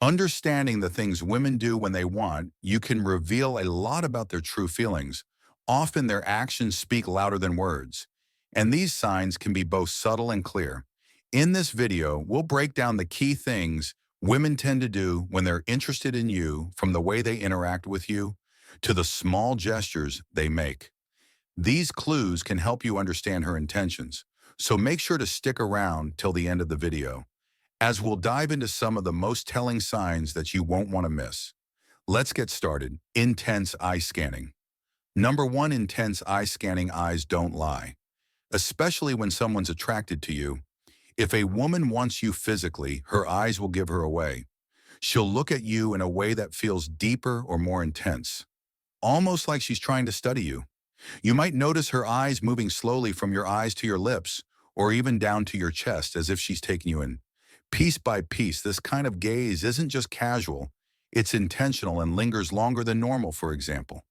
Understanding the things women do when they want, you can reveal a lot about their true feelings. Often their actions speak louder than words, and these signs can be both subtle and clear. In this video, we'll break down the key things women tend to do when they're interested in you, from the way they interact with you to the small gestures they make. These clues can help you understand her intentions, so make sure to stick around till the end of the video, as we'll dive into some of the most telling signs that you won't want to miss. Let's get started. Intense eye scanning. Number one, intense eye scanning. Eyes don't lie, especially when someone's attracted to you. If a woman wants you physically, her eyes will give her away. She'll look at you in a way that feels deeper or more intense, almost like she's trying to study you. You might notice her eyes moving slowly from your eyes to your lips, or even down to your chest, as if she's taking you in. Piece by piece, this kind of gaze isn't just casual, it's intentional and lingers longer than normal. For example,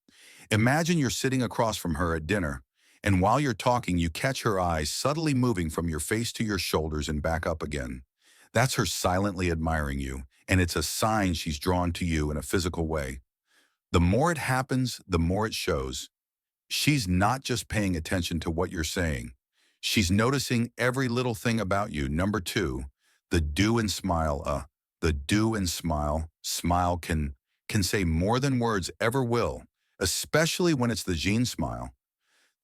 imagine you're sitting across from her at dinner, and while you're talking, you catch her eyes subtly moving from your face to your shoulders and back up again. That's her silently admiring you, and it's a sign she's drawn to you in a physical way. The more it happens, the more it shows. She's not just paying attention to what you're saying. She's noticing every little thing about you. Number two, the do and smile. The do and smile. Smile can say more than words ever will, especially when it's the Jean smile.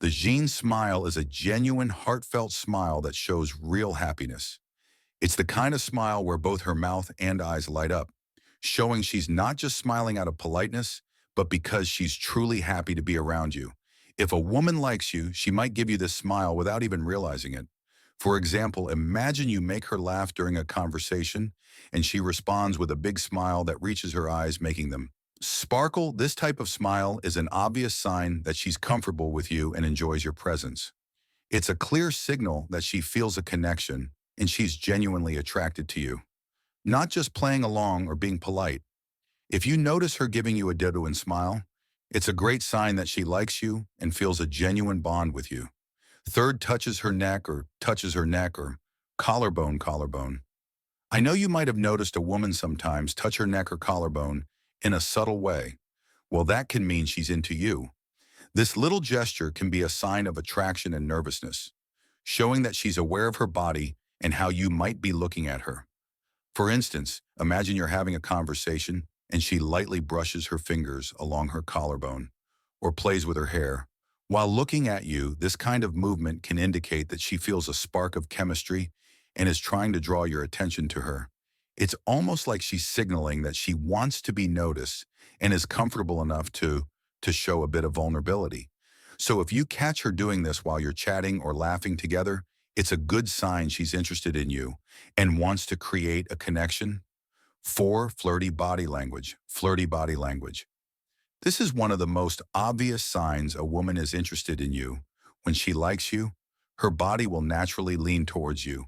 The Jean smile is a genuine, heartfelt smile that shows real happiness. It's the kind of smile where both her mouth and eyes light up, showing she's not just smiling out of politeness, but because she's truly happy to be around you. If a woman likes you, she might give you this smile without even realizing it. For example, imagine you make her laugh during a conversation, and she responds with a big smile that reaches her eyes, making them sparkle. This type of smile is an obvious sign that she's comfortable with you and enjoys your presence. It's a clear signal that she feels a connection and she's genuinely attracted to you, not just playing along or being polite. If you notice her giving you a ditto and smile, it's a great sign that she likes you and feels a genuine bond with you. Third, touches her neck or collarbone. I know you might have noticed a woman sometimes touch her neck or collarbone in a subtle way. Well, that can mean she's into you. This little gesture can be a sign of attraction and nervousness, showing that she's aware of her body and how you might be looking at her. For instance, imagine you're having a conversation and she lightly brushes her fingers along her collarbone or plays with her hair. While looking at you, this kind of movement can indicate that she feels a spark of chemistry and is trying to draw your attention to her. It's almost like she's signaling that she wants to be noticed and is comfortable enough to show a bit of vulnerability. So if you catch her doing this while you're chatting or laughing together, it's a good sign she's interested in you and wants to create a connection. Four, flirty body language. Flirty body language. This is one of the most obvious signs a woman is interested in you. When she likes you, her body will naturally lean towards you,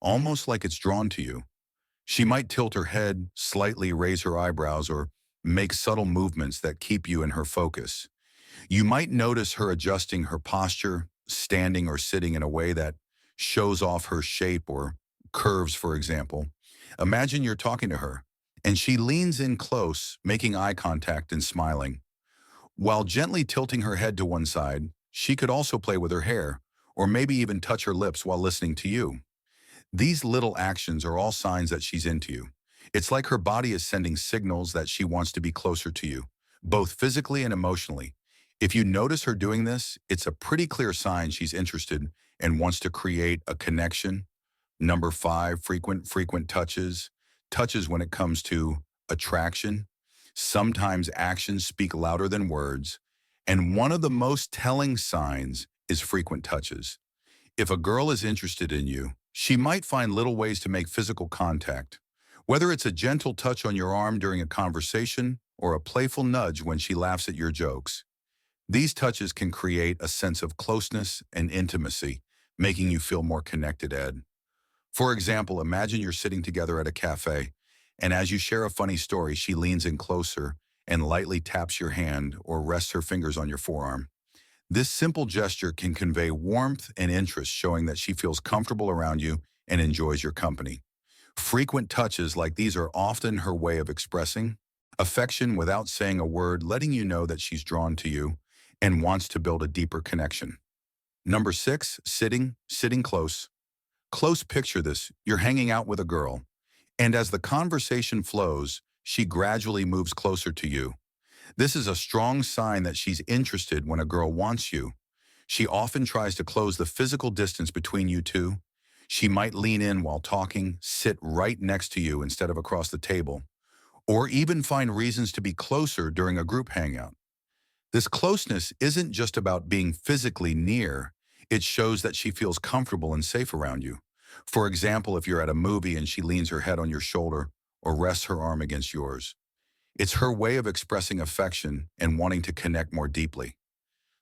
almost like it's drawn to you. She might tilt her head, slightly raise her eyebrows, or make subtle movements that keep you in her focus. You might notice her adjusting her posture, standing or sitting in a way that shows off her shape or curves. For example, imagine you're talking to her, and she leans in close, making eye contact and smiling. While gently tilting her head to one side, she could also play with her hair, or maybe even touch her lips while listening to you. These little actions are all signs that she's into you. It's like her body is sending signals that she wants to be closer to you, both physically and emotionally. If you notice her doing this, it's a pretty clear sign she's interested and wants to create a connection. Number five, frequent touches. Touches when it comes to attraction. Sometimes actions speak louder than words, and one of the most telling signs is frequent touches. If a girl is interested in you, she might find little ways to make physical contact, whether it's a gentle touch on your arm during a conversation or a playful nudge when she laughs at your jokes. These touches can create a sense of closeness and intimacy, making you feel more connected, Ed. For example, imagine you're sitting together at a cafe, and as you share a funny story, she leans in closer and lightly taps your hand or rests her fingers on your forearm. This simple gesture can convey warmth and interest, showing that she feels comfortable around you and enjoys your company. Frequent touches like these are often her way of expressing affection without saying a word, letting you know that she's drawn to you and wants to build a deeper connection. Number 6, sitting close. Close, picture this. You're hanging out with a girl, and as the conversation flows, she gradually moves closer to you. This is a strong sign that she's interested when a girl wants you. She often tries to close the physical distance between you two. She might lean in while talking, sit right next to you instead of across the table, or even find reasons to be closer during a group hangout. This closeness isn't just about being physically near, it shows that she feels comfortable and safe around you. For example, if you're at a movie and she leans her head on your shoulder or rests her arm against yours, it's her way of expressing affection and wanting to connect more deeply.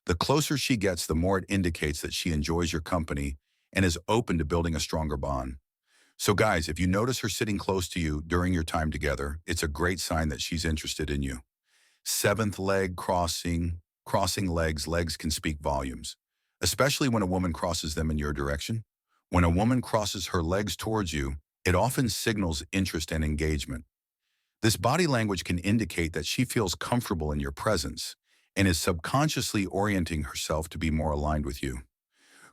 The closer she gets, the more it indicates that she enjoys your company and is open to building a stronger bond. So guys, if you notice her sitting close to you during your time together, it's a great sign that she's interested in you. Seventh leg, crossing legs. Legs can speak volumes, especially when a woman crosses them in your direction. When a woman crosses her legs towards you, it often signals interest and engagement. This body language can indicate that she feels comfortable in your presence and is subconsciously orienting herself to be more aligned with you.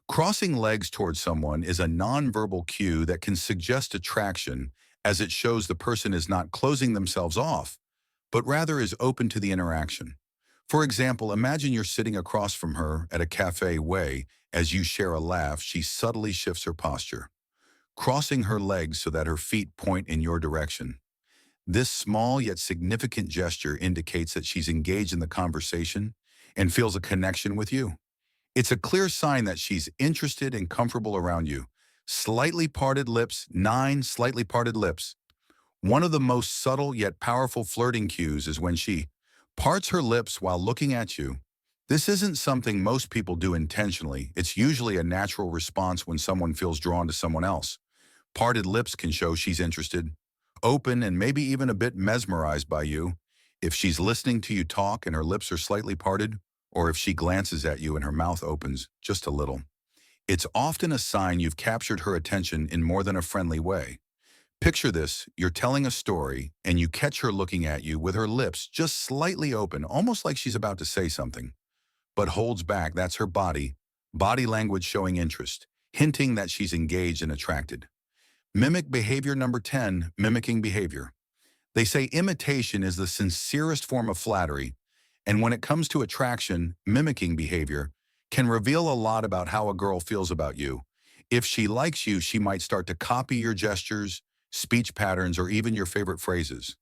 Crossing legs towards someone is a nonverbal cue that can suggest attraction, as it shows the person is not closing themselves off, but rather is open to the interaction. For example, imagine you're sitting across from her at a cafe way. As you share a laugh, she subtly shifts her posture, crossing her legs so that her feet point in your direction. This small yet significant gesture indicates that she's engaged in the conversation and feels a connection with you. It's a clear sign that she's interested and comfortable around you. Slightly parted lips, 9 slightly parted lips. One of the most subtle yet powerful flirting cues is when she parts her lips while looking at you. This isn't something most people do intentionally. It's usually a natural response when someone feels drawn to someone else. Parted lips can show she's interested, open, and maybe even a bit mesmerized by you. If she's listening to you talk and her lips are slightly parted, or if she glances at you and her mouth opens just a little, it's often a sign you've captured her attention in more than a friendly way. Picture this, you're telling a story and you catch her looking at you with her lips just slightly open, almost like she's about to say something, but holds back. That's her body language showing interest, hinting that she's engaged and attracted. Mimic behavior. Number 10, mimicking behavior. They say imitation is the sincerest form of flattery, and when it comes to attraction, mimicking behavior can reveal a lot about how a girl feels about you. If she likes you, she might start to copy your gestures, speech patterns, or even your favorite phrases.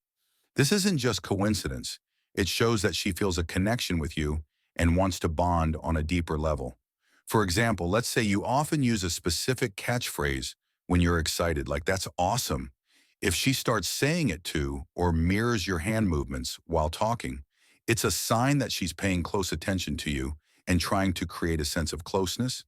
This isn't just coincidence. It shows that she feels a connection with you and wants to bond on a deeper level. For example, let's say you often use a specific catchphrase when you're excited, like "that's awesome." If she starts saying it too, or mirrors your hand movements while talking, it's a sign that she's paying close attention to you and trying to create a sense of closeness.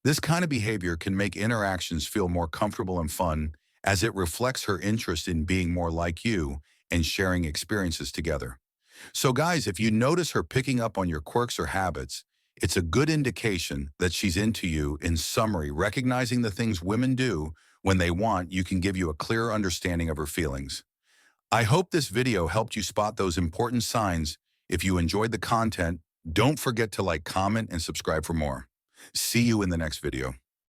This kind of behavior can make interactions feel more comfortable and fun, as it reflects her interest in being more like you and sharing experiences together. So guys, if you notice her picking up on your quirks or habits, it's a good indication that she's into you. In summary, recognizing the things women do when they want you can give you a clearer understanding of her feelings. I hope this video helped you spot those important signs. If you enjoyed the content, don't forget to like, comment, and subscribe for more. See you in the next video.